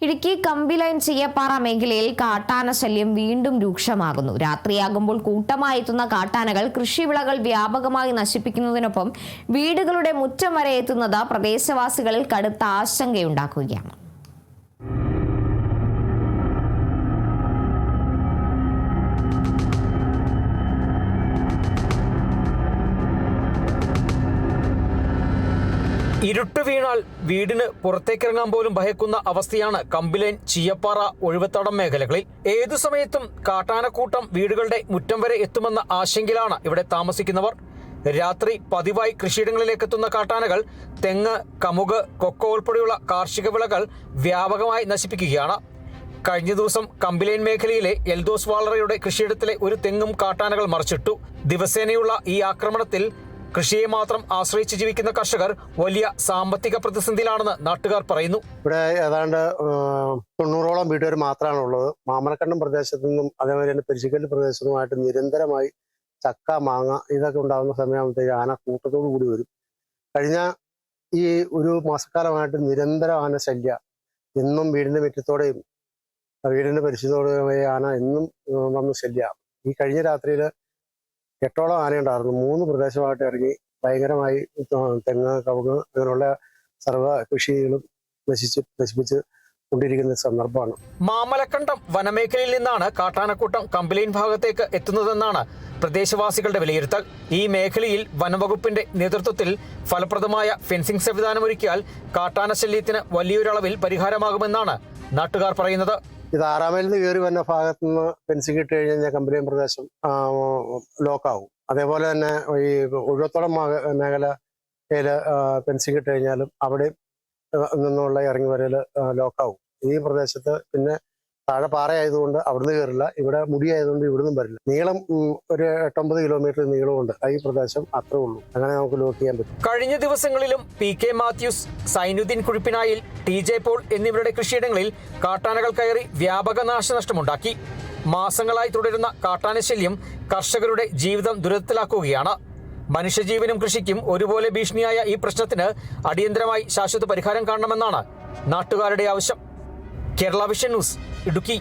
ഇടുക്കി കമ്പിലൈൻ ചീയപ്പാറ മേഖലയിൽ കാട്ടാന ശല്യം വീണ്ടും രൂക്ഷമാകുന്നു. രാത്രിയാകുമ്പോൾ കൂട്ടമായി എത്തുന്ന കാട്ടാനകൾ കൃഷിവിളകൾ വ്യാപകമായി നശിപ്പിക്കുന്നതിനൊപ്പം വീടുകളുടെ മുറ്റം വരെ എത്തുന്നത് പ്രദേശവാസികളിൽ കടുത്ത ആശങ്കയുണ്ടാക്കുകയാണ്. ഇരുട്ട് വീണാൽ വീടിന് പുറത്തേക്കിറങ്ങാൻ പോലും ഭയക്കുന്ന അവസ്ഥയാണ് കമ്പിലൈൻ ചീയപ്പാറ ഒഴുവത്തടം മേഖലകളിൽ. ഏതു സമയത്തും കാട്ടാനക്കൂട്ടം വീടുകളുടെ മുറ്റം വരെ എത്തുമെന്ന ആശങ്കയിലാണ് ഇവിടെ താമസിക്കുന്നവർ. രാത്രി പതിവായി കൃഷിയിടങ്ങളിലേക്ക് എത്തുന്ന കാട്ടാനകൾ തെങ്ങ്, കമുക്, കൊക്കോ ഉൾപ്പെടെയുള്ള കാർഷിക വിളകൾ വ്യാപകമായി നശിപ്പിക്കുകയാണ്. കഴിഞ്ഞ ദിവസം കമ്പിലൈൻ മേഖലയിലെ എൽദോസ് വാളറയുടെ കൃഷിയിടത്തിലെ ഒരു തെങ്ങും കാട്ടാനകൾ മറിച്ചിട്ടു. ദിവസേനയുള്ള ഈ ആക്രമണത്തിൽ കൃഷിയെ മാത്രം ആശ്രയിച്ച് ജീവിക്കുന്ന കർഷകർ വലിയ സാമ്പത്തിക പ്രതിസന്ധിയിലാണെന്ന് നാട്ടുകാർ പറയുന്നു. ഇവിടെ ഏതാണ്ട് 90ഓളം വീട്ടുകാർ മാത്രമാണ് ഉള്ളത്. മാമലക്കണ്ടം പ്രദേശത്തു നിന്നും അതേപോലെ തന്നെ പെരിശിക്കല്ല് പ്രദേശത്തു നിന്നുമായിട്ട് നിരന്തരമായി ചക്ക, മാങ്ങ ഇതൊക്കെ ഉണ്ടാകുന്ന സമയമാകുമ്പോഴത്തേക്ക് ആന കൂട്ടത്തോടു കൂടി വരും. കഴിഞ്ഞ ഈ ഒരു മാസക്കാലമായിട്ട് നിരന്തരം ആന ശല്യ. എന്നും വീടിന്റെ മുറ്റത്തോടെയും വീടിന്റെ പരിസരത്തോടെയും ആന എന്നും വന്ന് ശല്യ. ഈ കഴിഞ്ഞ രാത്രിയിൽ 8ഓളം ആനയുണ്ടായിരുന്നു. 3 പ്രദേശമായിട്ട് ഇറങ്ങി ഭയങ്കരമായി തെങ്ങ്, കവുങ്ങ് അങ്ങനെയുള്ള സർവ്വ കൃഷികളും നശിപ്പിച്ച് കൊണ്ടിരിക്കുന്ന സന്ദർഭമാണ്. മാമലക്കണ്ടം വനമേഖലയിൽ നിന്നാണ് കാട്ടാനക്കൂട്ടം കമ്പിലൈൻ ഭാഗത്തേക്ക് എത്തുന്നതെന്നാണ് പ്രദേശവാസികളുടെ വിലയിരുത്തൽ. ഈ മേഖലയിൽ വനംവകുപ്പിന്റെ നേതൃത്വത്തിൽ ഫലപ്രദമായ ഫെൻസിംഗ് സംവിധാനമൊരുക്കിയാൽ കാട്ടാന ശല്യത്തിന് വലിയൊരളവിൽ പരിഹാരമാകുമെന്നാണ് നാട്ടുകാർ പറയുന്നത്. ഇത് 6 മൈലിൽ നിന്ന് കയറി വന്ന ഭാഗത്തു നിന്ന് ഫെൻസിങ് ഇട്ട് കഴിഞ്ഞാൽ കമ്പിലൈൻ പ്രദേശം ലോക്കാവും. അതേപോലെ തന്നെ ഈ ഒഴുവത്തോളം മേഖലയിൽ ഫെൻസിങ് ഇട്ട് കഴിഞ്ഞാലും അവിടെ നിന്നുള്ള ഇറങ്ങി വരൽ ലോക്കാവും. ഈ പ്രദേശത്ത് പിന്നെ താഴെ പാറയായതുകൊണ്ട് അവിടുന്ന് കയറില്ല, ഇവിടെ മുടിയായതുകൊണ്ട് ഇവിടുന്നും വരില്ല. നീളം ഒരു 8-9 കിലോമീറ്റർ നീളമുണ്ട് ഈ പ്രദേശം, അത്രേ ഉള്ളൂ. അങ്ങനെ നമുക്ക് ലോക്ക് ചെയ്യാൻ പറ്റും. കഴിഞ്ഞ ദിവസങ്ങളിലും PK മാത്യൂസ്, സൈനുദ്ദീൻ കുഴിപ്പിനായിൽ, TJ പോൾ എന്നിവരുടെ കൃഷിയിടങ്ങളിൽ കാട്ടാനകൾ കയറി വ്യാപക നാശനഷ്ടമുണ്ടാക്കി. മാസങ്ങളായി തുടരുന്ന കാട്ടാനശല്യം കർഷകരുടെ ജീവിതം ദുരിതത്തിലാക്കുകയാണ്. മനുഷ്യജീവനും കൃഷിക്കും ഒരുപോലെ ഭീഷണിയായ ഈ പ്രശ്നത്തിന് അടിയന്തരമായി ശാശ്വത പരിഹാരം കാണണമെന്നാണ് നാട്ടുകാരുടെ ആവശ്യം. Kerala vision news, Idukki.